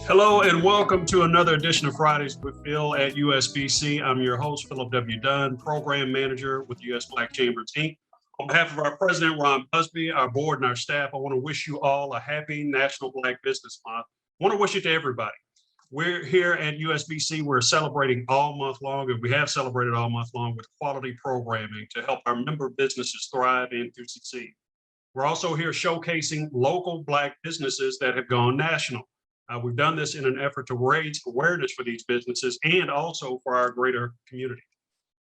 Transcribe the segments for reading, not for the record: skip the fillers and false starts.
Hello and welcome to another edition of Fridays with Phil at USBC. I'm your host, Philip W. Dunn, Program Manager with US Black Chambers, Inc. On behalf of our President, Ron Busby, our board, and our staff, I want to wish you all a happy National Black Business Month. I want to wish it to everybody. We're here at USBC, we're celebrating all month long, and we have celebrated all month long with quality programming to help our member businesses thrive and to succeed. We're also here showcasing local Black businesses that have gone national. We've done this in an effort to raise awareness for these businesses and also for our greater community.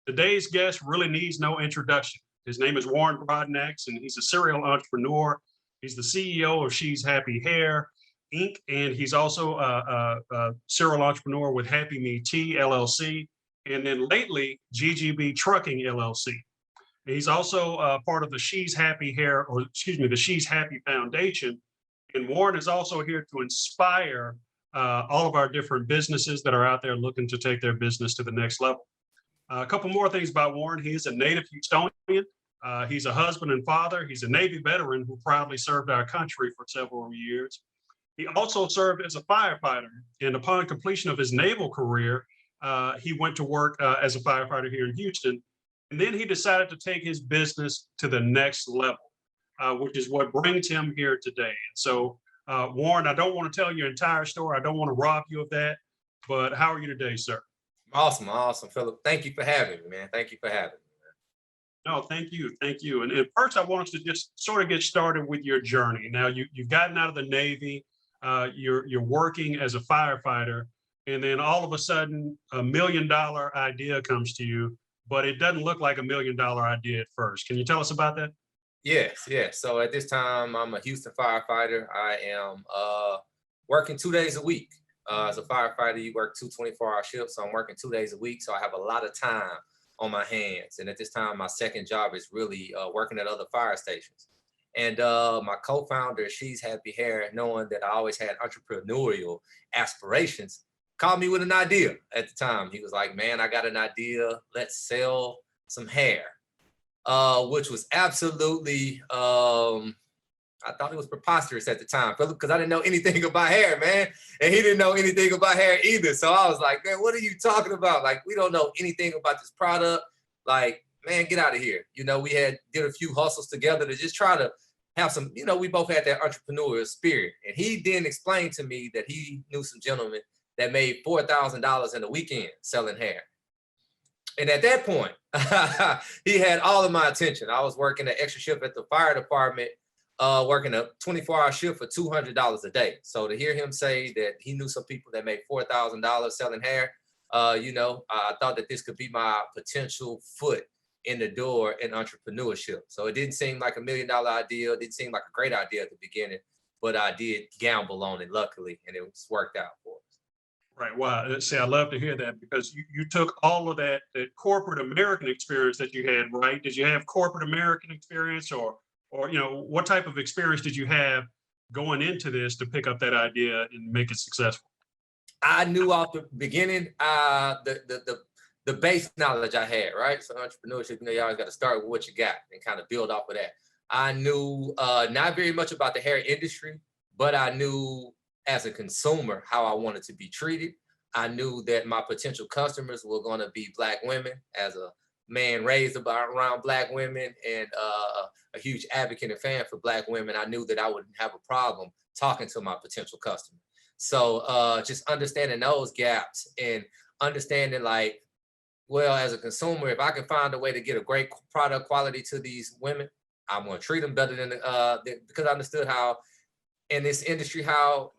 Today's guest really needs no introduction. His name is Warren Broadnax, and he's a serial entrepreneur. He's the CEO of She's Happy Hair, Inc., and he's also a serial entrepreneur with Happy Me Tea, LLC, and then lately, GGB Trucking, LLC. And he's also part of the She's Happy Hair, or excuse me, the She's Happy Foundation. And Warren is also here to inspire all of our different businesses that are out there looking to take their business to the next level. A couple more things about Warren. He is a native Houstonian. He's a husband and father. He's a Navy veteran who proudly served our country for several years. He also served as a firefighter. And upon completion of his naval career, he went to work as a firefighter here in Houston. And then he decided to take his business to the next level. Which is what brings him here today. And so, Warren, I don't want to tell your entire story. I don't want to rob you of that, but how are you today, sir? Awesome, Philip. Thank you for having me, man. Thank you for having me, man. No, thank you. And first, I wanted to just sort of get started with your journey. Now, you've gotten out of the Navy, you're working as a firefighter, and then all of a sudden, $1 million idea comes to you, but it doesn't look like $1 million idea at first. Can you tell us about that? Yes. So at this time, I'm a Houston firefighter. I am working 2 days a week. As a firefighter, you work 2 24-hour shifts, so I'm working 2 days a week. So I have a lot of time on my hands. And at this time, my second job is really working at other fire stations. And my co-founder, She's Happy Hair, knowing that I always had entrepreneurial aspirations, called me with an idea at the time. He was like, man, I got an idea. Let's sell some hair. Which was absolutely, I thought it was preposterous at the time, because I didn't know anything about hair, man. And he didn't know anything about hair either. So I was like, man, what are you talking about? Like, we don't know anything about this product. Like, man, get out of here. You know, we did a few hustles together to just try to have some, we both had that entrepreneurial spirit. And he then explained to me that he knew some gentlemen that made $4,000 in a weekend selling hair. And at that point, he had all of my attention. I was working an extra shift at the fire department, working a 24-hour shift for $200 a day. So to hear him say that he knew some people that made $4,000 selling hair, I thought that this could be my potential foot in the door in entrepreneurship. So it didn't seem like $1 million idea. It didn't seem like a great idea at the beginning, but I did gamble on it, luckily, and it worked out for us. Right. Wow. See, I love to hear that, because you took all of that corporate American experience that you had, right? Did you have corporate American experience, or what type of experience did you have going into this to pick up that idea and make it successful? I knew off the beginning the base knowledge I had, right? So entrepreneurship, you always got to start with what you got and kind of build off of that. I knew not very much about the hair industry, but I knew as a consumer how I wanted to be treated. I knew that my potential customers were going to be Black women. As a man raised around Black women and a huge advocate and fan for Black women, I knew that I wouldn't have a problem talking to my potential customer. So just understanding those gaps and understanding, like, well, as a consumer, if I can find a way to get a great product quality to these women, I'm going to treat them better than because I understood how in this industry, how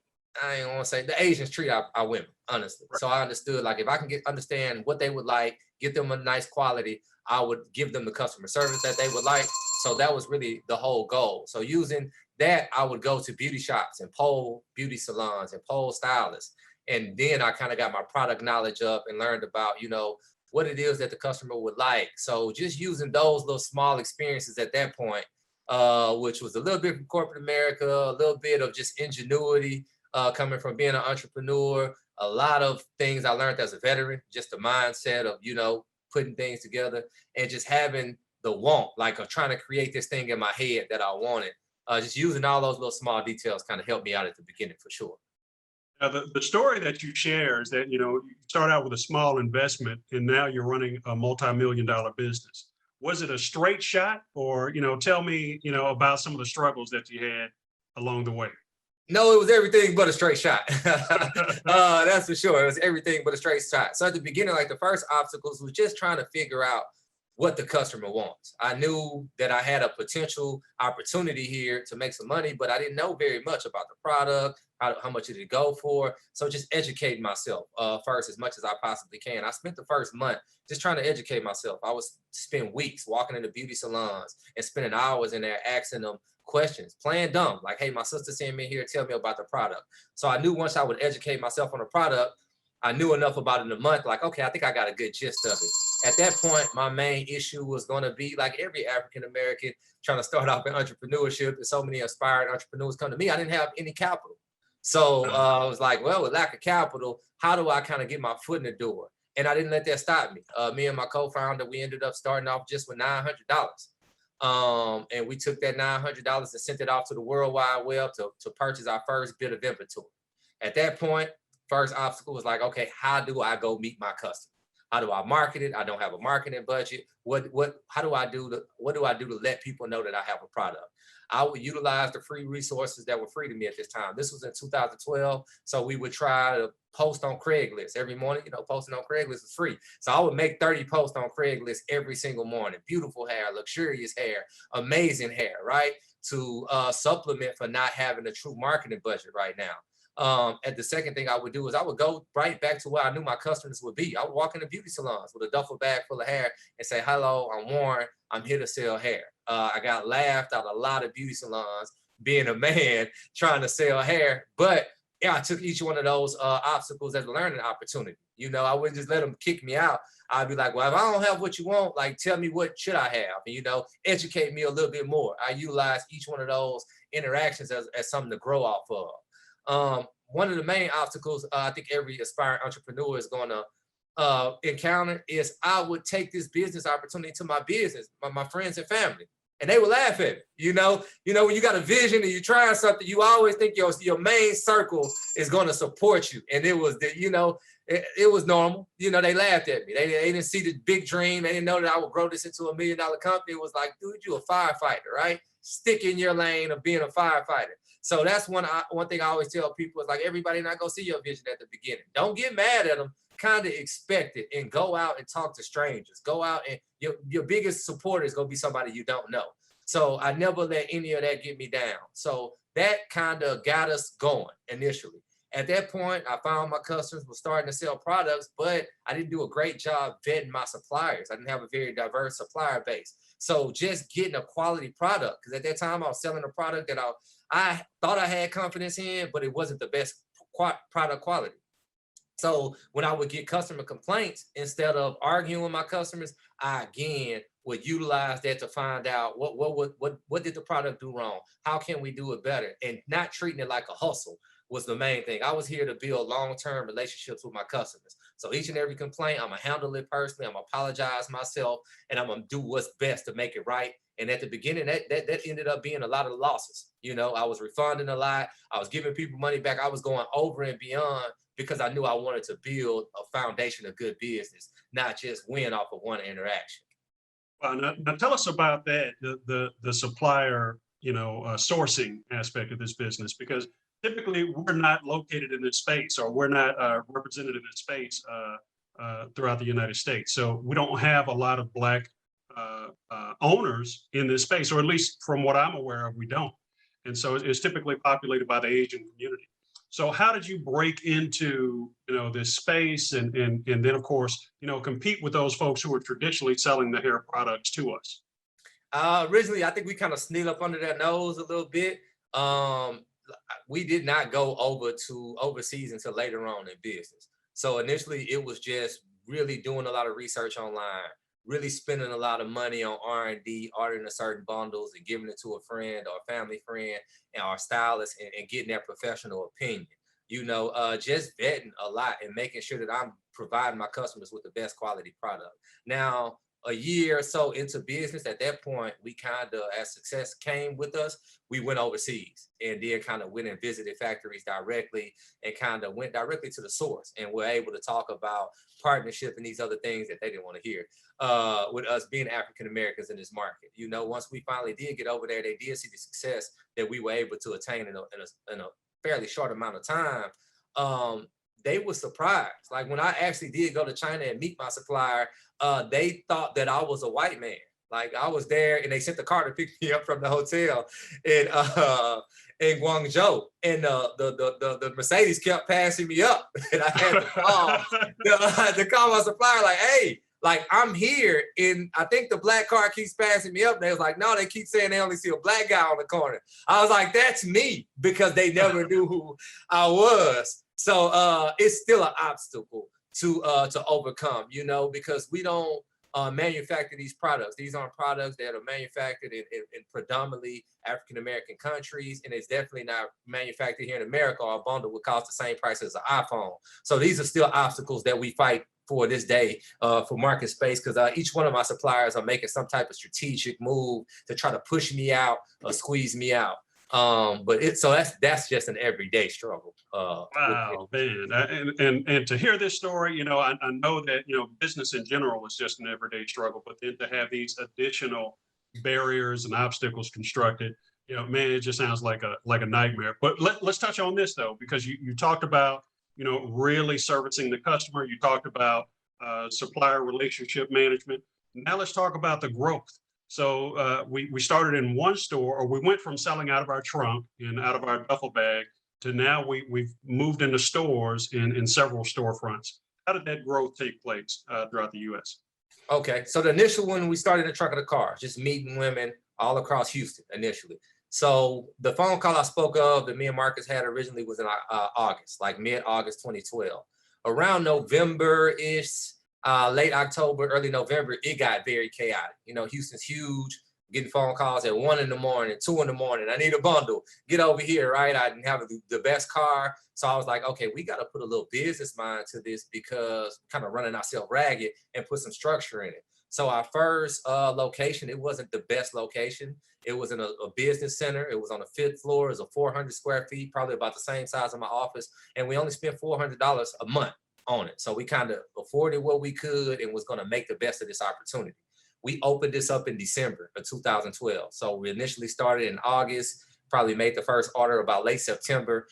I don't want to say the Asians treat our women, honestly. Right. So I understood, like, if I can understand what they would like, get them a nice quality, I would give them the customer service that they would like. So that was really the whole goal. So using that, I would go to beauty shops and poll beauty salons and poll stylists. And then I kind of got my product knowledge up and learned about, what it is that the customer would like. So just using those little small experiences at that point, which was a little bit from corporate America, a little bit of just ingenuity, coming from being an entrepreneur, a lot of things I learned as a veteran, just the mindset of, putting things together and just having the want, like of trying to create this thing in my head that I wanted. Just using all those little small details kind of helped me out at the beginning for sure. Now, the story that you share is that, you start out with a small investment and now you're running a multi-million-dollar business. Was it a straight shot or, tell me, about some of the struggles that you had along the way? No, it was everything but a straight shot. That's for sure. It was everything but a straight shot. So at the beginning, like the first obstacles was just trying to figure out what the customer wants. I knew that I had a potential opportunity here to make some money, but I didn't know very much about the product, how much did it go for. So just educating myself first as much as I possibly can. I spent the first month just trying to educate myself. I would spend weeks walking into beauty salons and spending hours in there asking them questions, playing dumb, like, hey, my sister sent me here, tell me about the product. So I knew once I would educate myself on the product, I knew enough about it in a month, like, okay, I think I got a good gist of it. At that point, my main issue was going to be like every African-American trying to start off in entrepreneurship, and so many aspiring entrepreneurs come to me, I didn't have any capital. So I was like, well, with lack of capital, how do I kind of get my foot in the door? And I didn't let that stop me. Me and my co-founder, we ended up starting off just with $900. And we took that $900 and sent it off to the World Wide Web to purchase our first bit of inventory. At that point, first obstacle was like, okay, how do I go meet my customer? How do I market it? I don't have a marketing budget. What do I do to let people know that I have a product? I would utilize the free resources that were free to me at this time. This was in 2012. So we would try to post on Craigslist every morning. Posting on Craigslist is free. So I would make 30 posts on Craigslist every single morning. Beautiful hair, luxurious hair, amazing hair, right? To supplement for not having a true marketing budget right now. And the second thing I would do is I would go right back to where I knew my customers would be. I would walk into beauty salons with a duffel bag full of hair and say, hello, I'm Warren. I'm here to sell hair. I got laughed out a lot of beauty salons being a man trying to sell hair. But yeah, I took each one of those obstacles as a learning opportunity. I wouldn't just let them kick me out. I'd be like, well, if I don't have what you want, like, tell me what should I have? And, educate me a little bit more. I utilize each one of those interactions as something to grow off of. One of the main obstacles I think every aspiring entrepreneur is going to encounter is I would take this business opportunity to my business, my friends and family, and they would laugh at me. When you got a vision and you're trying something, you always think your main circle is going to support you. And it was it was normal. They laughed at me. They didn't see the big dream. They didn't know that I would grow this into $1 million company. It was like, dude, you a firefighter, right? Stick in your lane of being a firefighter. So that's one thing I always tell people is like, everybody not gonna see your vision at the beginning. Don't get mad at them. Kind of expect it and go out and talk to strangers. Go out and your biggest supporter is gonna be somebody you don't know. So I never let any of that get me down. So that kind of got us going initially. At that point, I found my customers were starting to sell products, but I didn't do a great job vetting my suppliers. I didn't have a very diverse supplier base. So just getting a quality product, because at that time I was selling a product that I thought I had confidence in, but it wasn't the best product quality. So when I would get customer complaints, instead of arguing with my customers, I again would utilize that to find out what did the product do wrong? How can we do it better? And not treating it like a hustle was the main thing. I was here to build long-term relationships with my customers. So each and every complaint, I'm gonna handle it personally. I'm gonna apologize myself, and I'm gonna do what's best to make it right. And at the beginning, that ended up being a lot of losses. I was refunding a lot. I was giving people money back. I was going over and beyond because I knew I wanted to build a foundation of good business, not just win off of one interaction. Now tell us about that, the supplier, sourcing aspect of this business, because typically we're not located in this space, or we're not represented in this space throughout the United States. So we don't have a lot of Black owners in this space, or at least from what I'm aware of, we don't. And so it's typically populated by the Asian community. So how did you break into this space and then of course compete with those folks who are traditionally selling the hair products to us? Originally, I think we kind of sneaked up under their nose a little bit. We did not go over to overseas until later on in business. So initially, it was just really doing a lot of research online, really spending a lot of money on R&D, ordering a certain bundles and giving it to a friend or a family friend and our stylist and getting their professional opinion. Just vetting a lot and making sure that I'm providing my customers with the best quality product. Now, a year or so into business, at that point, we kind of, as success came with us, we went overseas and then kind of went and visited factories directly and kind of went directly to the source, and were able to talk about partnership and these other things that they didn't want to hear with us being African Americans in this market. You know, once we finally did get over there, they did see the success that we were able to attain in a fairly short amount of time. They were surprised. Like when I actually did go to China and meet my supplier, they thought that I was a white man. Like I was there and they sent the car to pick me up from the hotel in Guangzhou. And the Mercedes kept passing me up. And I had to call to call my supplier like, hey, like I'm here, and I think the black car keeps passing me up. And they was like, no, they keep saying they only see a black guy on the corner. I was like, that's me, because they never knew who I was. So it's still an obstacle to overcome, you know, because we don't manufacture these products. These aren't products that are manufactured in predominantly African-American countries, and it's definitely not manufactured here in America, or a bundle would cost the same price as an iPhone. So these are still obstacles that we fight for this day for market space, because each one of my suppliers are making some type of strategic move to try to push me out or squeeze me out. But so that's just an everyday struggle. Wow, man. And to hear this story, you know, I know that, you know, business in general is just an everyday struggle, but then to have these additional barriers and obstacles constructed, you know, man, it just sounds like a nightmare. But let's touch on this though, because you talked about, you know, really servicing the customer. You talked about supplier relationship management. Now let's talk about the growth. So we started in one store, or we went from selling out of our trunk and out of our duffel bag to now we've moved into stores in several storefronts. How did that growth take place throughout the U.S.? Okay, so the initial one, we started in the trunk of the car, just meeting women all across Houston initially. So the phone call I spoke of that me and Marcus had originally was in August, like mid-August 2012. Around November-ish, late October, early November, it got very chaotic. You know, Houston's huge, getting phone calls at 1 in the morning, 2 in the morning. I need a bundle. Get over here, right? I didn't have the best car. So I was like, okay, we got to put a little business mind to this, because we're kind of running ourselves ragged, and put some structure in it. So our first location, it wasn't the best location. It was in a business center. It was on the 5th floor. It was a 400 square feet, probably about the same size of my office. And we only spent $400 a month on it. So we kind of afforded what we could and was going to make the best of this opportunity. We opened this up in December of 2012. So we initially started in August, probably made the first order about late September.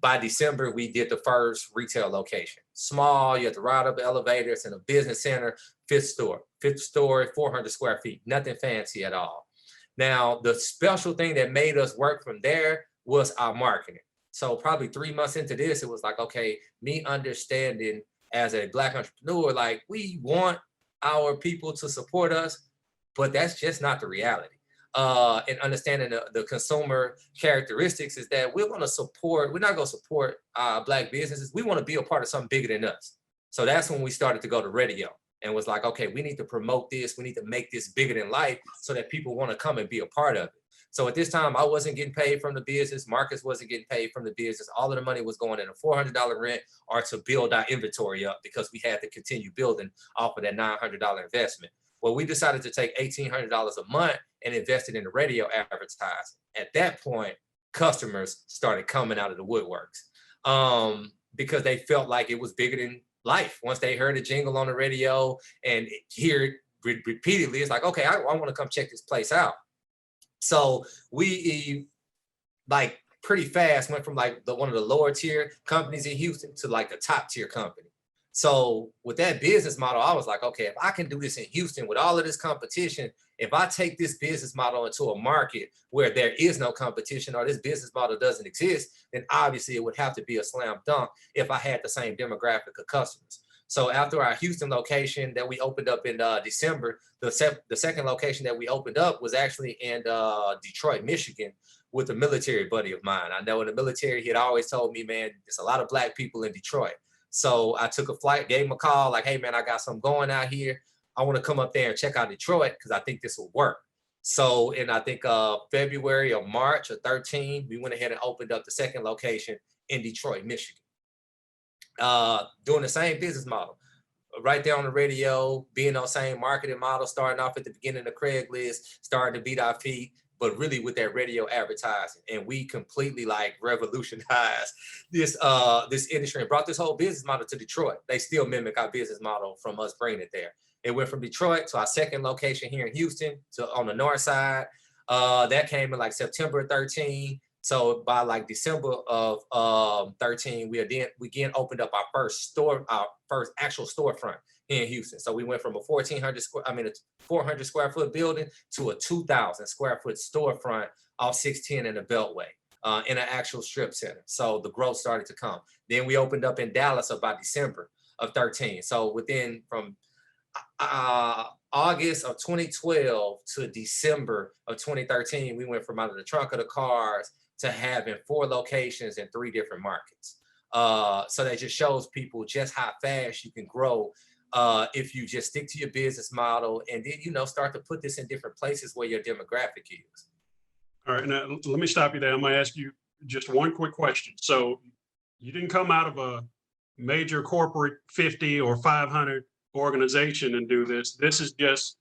By December, we did the first retail location. Small, you have to ride up the elevators in a business center, 5th story, 400 square feet, nothing fancy at all. Now, the special thing that made us work from there was our marketing. So probably 3 months into this, it was like, okay, me understanding as a Black entrepreneur, like we want our people to support us, but that's just not the reality. And understanding the consumer characteristics is that we're not going to support Black businesses. We want to be a part of something bigger than us. So that's when we started to go to radio and was like, okay, we need to promote this. We need to make this bigger than life so that people want to come and be a part of it. So at this time, I wasn't getting paid from the business. Marcus wasn't getting paid from the business. All of the money was going in a $400 rent or to build our inventory up, because we had to continue building off of that $900 investment. Well, we decided to take $1,800 a month and invest it in the radio advertising. At that point, customers started coming out of the woodworks because they felt like it was bigger than life. Once they heard a jingle on the radio and hear it repeatedly, it's like, okay, I want to come check this place out. So we like pretty fast went from like one of the lower tier companies in Houston to like the top tier company. So with that business model, I was like, okay, if I can do this in Houston with all of this competition, if I take this business model into a market where there is no competition or this business model doesn't exist, then obviously it would have to be a slam dunk if I had the same demographic of customers. So after our Houston location that we opened up in December, the second location that we opened up was actually in Detroit, Michigan, with a military buddy of mine. I know in the military, he had always told me, man, there's a lot of Black people in Detroit. So I took a flight, gave him a call, like, hey, man, I got something going out here. I want to come up there and check out Detroit because I think this will work. So in, I think, February or March of 13, we went ahead and opened up the second location in Detroit, Michigan. Doing the same business model. right there on the radio, being on same marketing model, starting off at the beginning of Craigslist, starting to beat our feet, but really with that radio advertising. And we completely like revolutionized this industry and brought this whole business model to Detroit. They still mimic our business model from us bringing it there. It went from Detroit to our second location here in Houston to on the north side. That came in like September 13. So by like December of 13, we again opened up our first actual storefront here in Houston. So we went from a 400 square foot building to a 2,000 square foot storefront off 610 in the Beltway in an actual strip center. So the growth started to come. Then we opened up in Dallas about December of 13. So within from August of 2012 to December of 2013, we went from out of the trunk of the cars to having 4 locations in 3 different markets. So that just shows people just how fast you can grow if you just stick to your business model and then, you know, start to put this in different places where your demographic is. All right, now let me stop you there. I'm gonna ask you just one quick question. So you didn't come out of a major corporate 50 or 500 organization and do this. This is just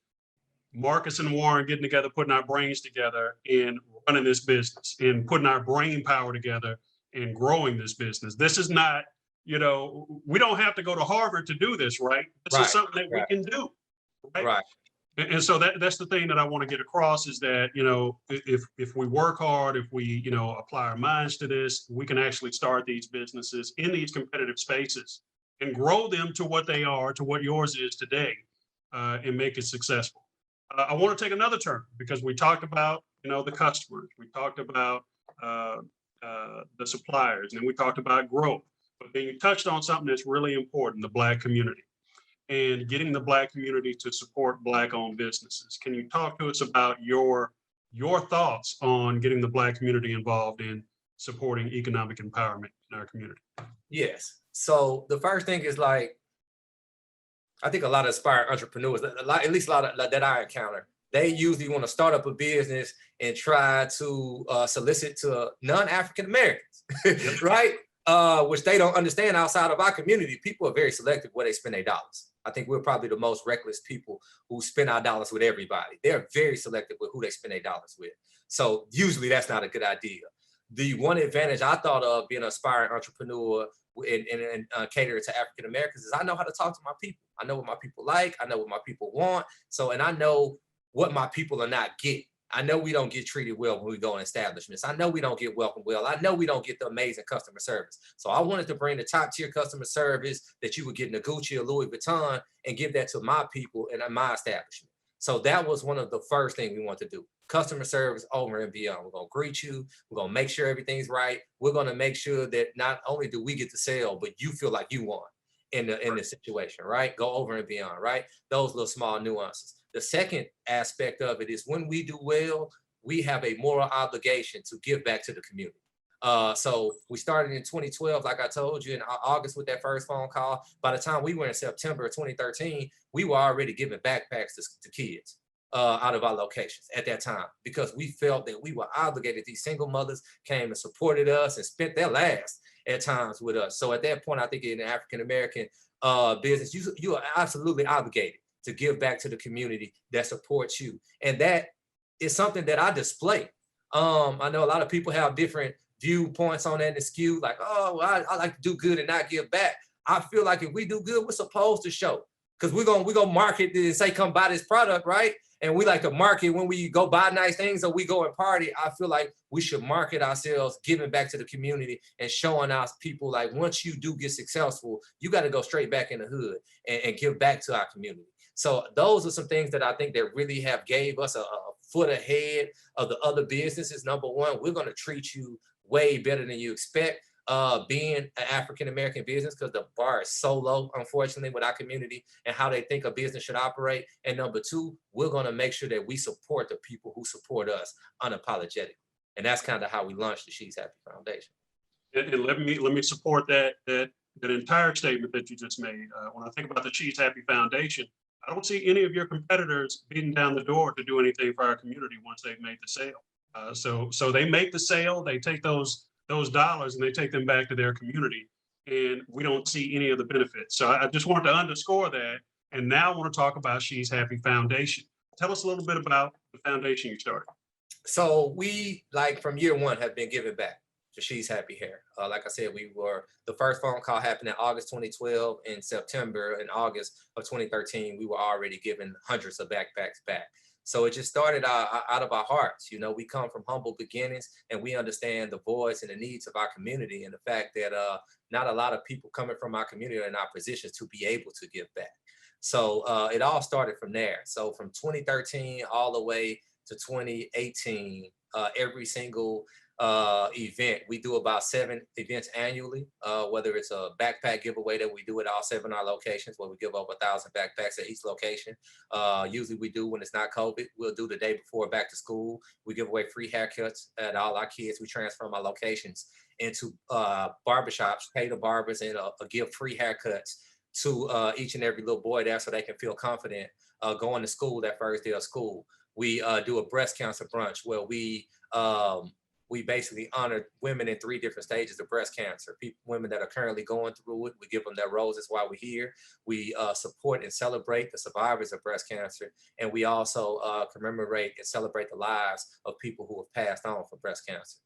Marcus and Warren getting together, putting our brains together and running this business and putting our brain power together and growing this business. This is not, you know, we don't have to go to Harvard to do this, right? This is something that we can do, right? Right. And so that's the thing that I want to get across is that, you know, if we work hard, if we, you know, apply our minds to this, we can actually start these businesses in these competitive spaces and grow them to what they are, to what yours is today, and make it successful. I want to take another turn because we talked about, you know, the customers, we talked about the suppliers, and we talked about growth. But then you touched on something that's really important, the Black community and getting the Black community to support Black-owned businesses. Can you talk to us about your thoughts on getting the Black community involved in supporting economic empowerment in our community? Yes. So the first thing is like, I think a lot of aspiring entrepreneurs, at least a lot of that I encounter, they usually want to start up a business and try to solicit to non-African Americans, right? Which they don't understand outside of our community. People are very selective where they spend their dollars. I think we're probably the most reckless people who spend our dollars with everybody. They're very selective with who they spend their dollars with. So usually that's not a good idea. The one advantage I thought of being an aspiring entrepreneur and catering to African Americans is I know how to talk to my people. I know what my people like. I know what my people want. So, and I know what my people are not getting. I know we don't get treated well when we go in establishments. I know we don't get welcomed well. I know we don't get the amazing customer service. So I wanted to bring the top tier customer service that you would get in a Gucci or Louis Vuitton and give that to my people and my establishment. So that was one of the first things we want to do. Customer service over and beyond. We're going to greet you. We're going to make sure everything's right. We're going to make sure that not only do we get the sale, but you feel like you won in the situation, right? Go over and beyond, right? Those little small nuances. The second aspect of it is when we do well, we have a moral obligation to give back to the community. So we started in 2012, like I told you, in August with that first phone call. By the time we were in September of 2013, we were already giving backpacks to kids out of our locations at that time because we felt that we were obligated. These single mothers came and supported us and spent their last at times with us. So at that point, I think in the African-American business, you are absolutely obligated to give back to the community that supports you. And that is something that I display. I know a lot of people have different viewpoints on that and skew like, oh, well, I like to do good and not give back. I feel like if we do good, we're supposed to show because we're gonna market and say, come buy this product, right? And we like to market when we go buy nice things or we go and party. I feel like we should market ourselves, giving back to the community and showing our people like once you do get successful, you got to go straight back in the hood and give back to our community. So those are some things that I think that really have gave us a foot ahead of the other businesses. Number one, we're going to treat you way better than you expect being an African-American business because the bar is so low, unfortunately, with our community and how they think a business should operate. And number two, we're going to make sure that we support the people who support us unapologetically. And that's kind of how we launched the She's Happy Foundation. And let me support that entire statement that you just made. When I think about the She's Happy Foundation, I don't see any of your competitors beating down the door to do anything for our community once they've made the sale. So they make the sale, they take those dollars and they take them back to their community and we don't see any of the benefits. So I just wanted to underscore that. And now I want to talk about She's Happy Foundation. Tell us a little bit about the foundation you started. So we, like from year one, have been giving back to She's Happy Hair. Like I said, the first phone call happened in August 2012. In September and August of 2013, we were already giving hundreds of backpacks back. So it just started out of our hearts. You know, we come from humble beginnings, and we understand the voice and the needs of our community, and the fact that not a lot of people coming from our community are in our positions to be able to give back. So it all started from there. So from 2013 all the way to 2018, every single event, we do about 7 events annually, whether it's a backpack giveaway that we do at all 7 of our locations, where we give over 1,000 backpacks at each location. Usually we do, when it's not COVID, we'll do the day before back to school. We give away free haircuts at all our kids. We transform our locations into barbershops, pay the barbers, and give free haircuts to each and every little boy there, so they can feel confident going to school that first day of school. We do a breast cancer brunch where we basically honor women in 3 different stages of breast cancer. Women that are currently going through it, we give them their roses while we're here. We support and celebrate the survivors of breast cancer. And we also commemorate and celebrate the lives of people who have passed on from breast cancer.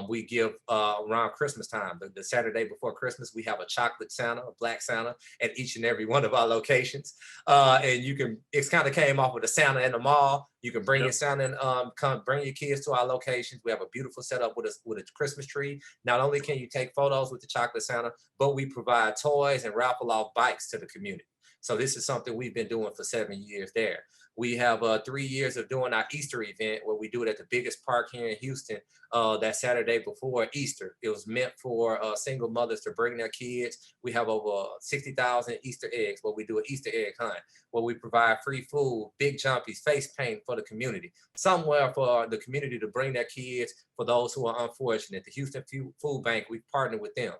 We give around Christmas time, the Saturday before Christmas, we have a chocolate Santa, a black Santa at each and every one of our locations. And it's kind of came off with a Santa in the mall. You can bring your Santa and come bring your kids to our locations. We have a beautiful setup with a Christmas tree. Not only can you take photos with the chocolate Santa, but we provide toys and raffle off bikes to the community. So this is something we've been doing for 7 years there. We have 3 years of doing our Easter event, where we do it at the biggest park here in Houston that Saturday before Easter. It was meant for single mothers to bring their kids. We have over 60,000 Easter eggs, where we do an Easter egg hunt, where we provide free food, big jumpies, face paint for the community, somewhere for the community to bring their kids for those who are unfortunate. The Houston Food Bank, we've partnered with them.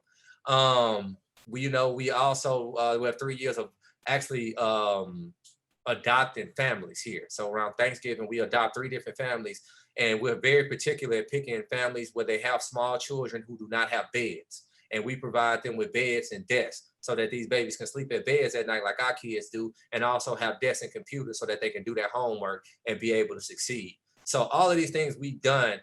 We also we have 3 years of actually adopting families here. So around Thanksgiving, we adopt 3 different families, and we're very particular at picking families where they have small children who do not have beds. And we provide them with beds and desks, so that these babies can sleep at beds at night like our kids do, and also have desks and computers so that they can do their homework and be able to succeed. So all of these things we've done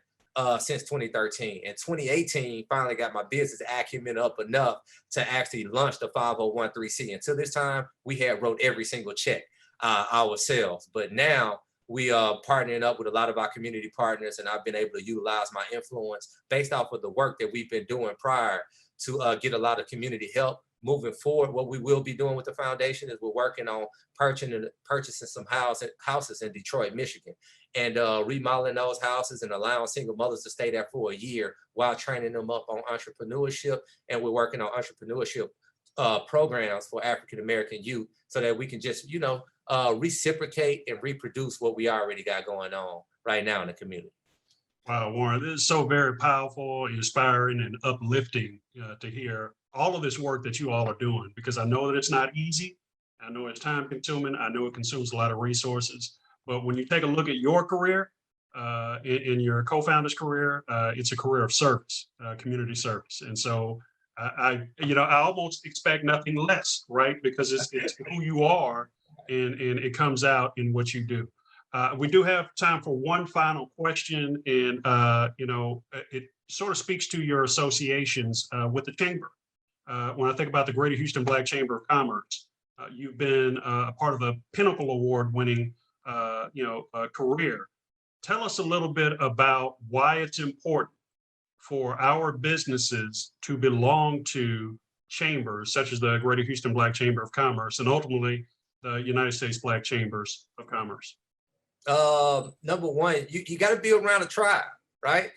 since 2013. And 2018, finally got my business acumen up enough to actually launch the 501(c). Until this time, we had wrote every single check ourselves. But now we are partnering up with a lot of our community partners, and I've been able to utilize my influence based off of the work that we've been doing prior to get a lot of community help. Moving forward, what we will be doing with the foundation is we're working on purchasing some houses in Detroit, Michigan, and remodeling those houses and allowing single mothers to stay there for a year while training them up on entrepreneurship. And we're working on entrepreneurship programs for African-American youth, so that we can just, reciprocate and reproduce what we already got going on right now in the community. Wow, Warren, this is so very powerful, inspiring, and uplifting to hear all of this work that you all are doing, because I know that it's not easy. I know it's time consuming. I know it consumes a lot of resources. But when you take a look at your career, in your co-founder's career, it's a career of service, community service. And so I almost expect nothing less, right? Because it's who you are, and it comes out in what you do. We do have time for one final question, and it sort of speaks to your associations with the chamber. When I think about the Greater Houston Black Chamber of Commerce, you've been a part of the Pinnacle Award-winning, career. Tell us a little bit about why it's important for our businesses to belong to chambers such as the Greater Houston Black Chamber of Commerce, and ultimately the United States Black Chambers of Commerce. Number one, you got to be around a tribe, right?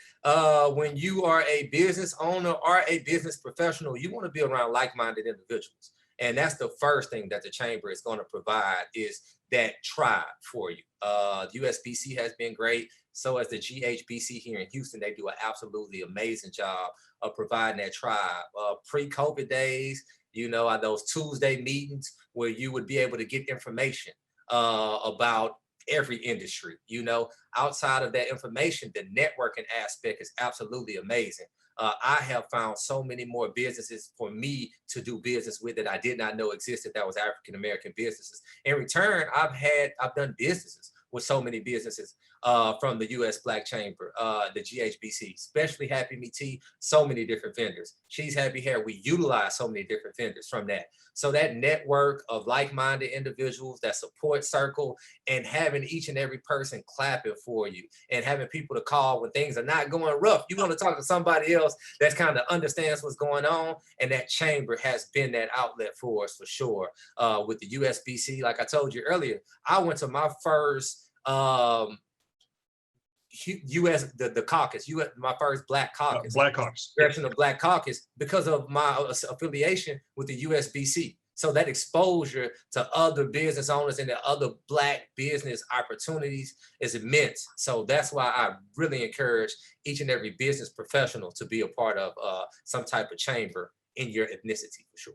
When you are a business owner or a business professional, you want to be around like-minded individuals. And that's the first thing that the chamber is going to provide, is that tribe for you. The USBC has been great. So as the GHBC here in Houston, they do an absolutely amazing job of providing that tribe. Pre-COVID days, those Tuesday meetings where you would be able to get information about every industry, you know. Outside of that information, the networking aspect is absolutely amazing. I have found so many more businesses for me to do business with that I did not know existed that was African American businesses. In return, I've done businesses with so many businesses from the US Black Chamber, the GHBC, especially Happy Me Tea, so many different vendors. She's Happy Hair, we utilize so many different vendors from that. So that network of like-minded individuals, that support circle, and having each and every person clapping for you and having people to call when things are not going rough. You want to talk to somebody else that kind of understands what's going on, and that chamber has been that outlet for us for sure. With the USBC, like I told you earlier, I went to my first the caucus, my first Black caucus, Black Caucus, Direction of Black Caucus, because of my affiliation with the USBC. So that exposure to other business owners and the other Black business opportunities is immense. So that's why I really encourage each and every business professional to be a part of some type of chamber in your ethnicity for sure.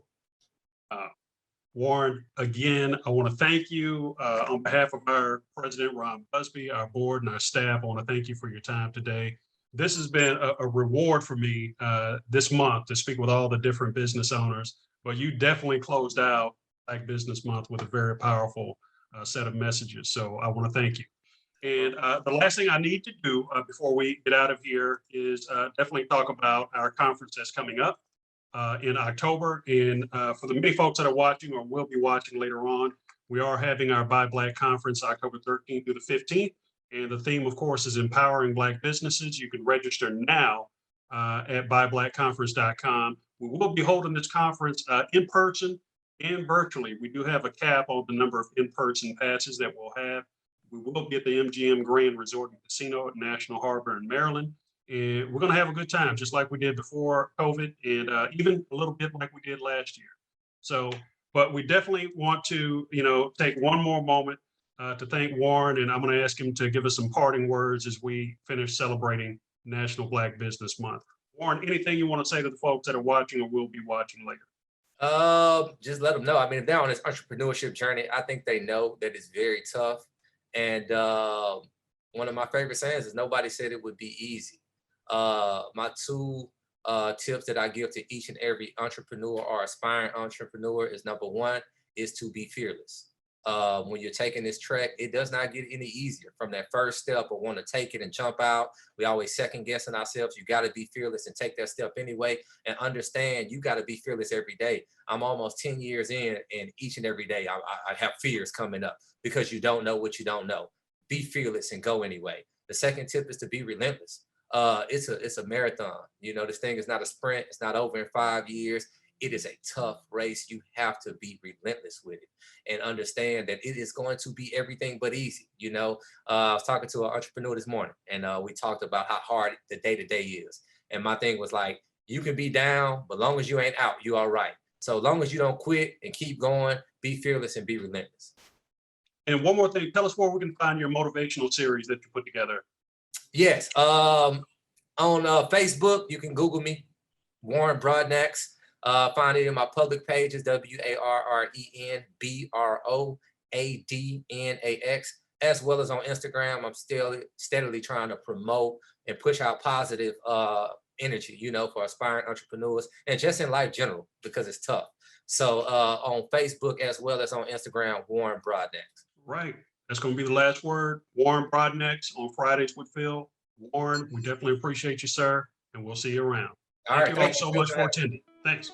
Warren, again, I want to thank you on behalf of our president, Ron Busby, our board, and our staff. I want to thank you for your time today. This has been a reward for me this month to speak with all the different business owners, but you definitely closed out Black Business Month with a very powerful set of messages. So I want to thank you. And the last thing I need to do before we get out of here is definitely talk about our conference that's coming up in October. And for the many folks that are watching or will be watching later on, we are having our Buy Black conference October 13th through the 15th. And the theme, of course, is empowering Black businesses. You can register now at buyblackconference.com. We will be holding this conference in person and virtually. We do have a cap on the number of in-person passes that we'll have. We will be at the MGM Grand Resort and Casino at National Harbor in Maryland. And we're going to have a good time, just like we did before COVID, and even a little bit like we did last year. So, but we definitely want to, take one more moment to thank Warren, and I'm going to ask him to give us some parting words as we finish celebrating National Black Business Month. Warren, anything you want to say to the folks that are watching or will be watching later? Just let them know. I mean, if they're on this entrepreneurship journey, I think they know that it's very tough. And one of my favorite sayings is nobody said it would be easy. My two tips that I give to each and every entrepreneur or aspiring entrepreneur is, number one, is to be fearless. When you're taking this trek, it does not get any easier from that first step of want to take it and jump out. We always second guessing ourselves. You got to be fearless and take that step anyway, and understand you got to be fearless every day. I'm almost 10 years in, and each and every day I have fears coming up because you don't know what you don't know. Be fearless and go anyway. The second tip is to be relentless. It's a marathon. This thing is not a sprint. It's not over in 5 years. It is a tough race. You have to be relentless with it and understand that it is going to be everything but easy. I was talking to an entrepreneur this morning, and we talked about how hard the day-to-day is. And my thing was like, you can be down, but long as you ain't out, you all right. So long as you don't quit and keep going, be fearless and be relentless. And one more thing, tell us where we can find your motivational series that you put together. Yes, on Facebook, you can Google me, Warren Broadnax. Find it in my public pages, WarrenBroadnax, as well as on Instagram. I'm still steadily trying to promote and push out positive energy, for aspiring entrepreneurs and just in life general, because it's tough. So on Facebook as well as on Instagram, Warren Broadnax. Right. That's going to be the last word. Warren Broadnax on Fridays with Phil. Warren, we definitely appreciate you, sir, and we'll see you around. Thank you all so much for attending. Thanks.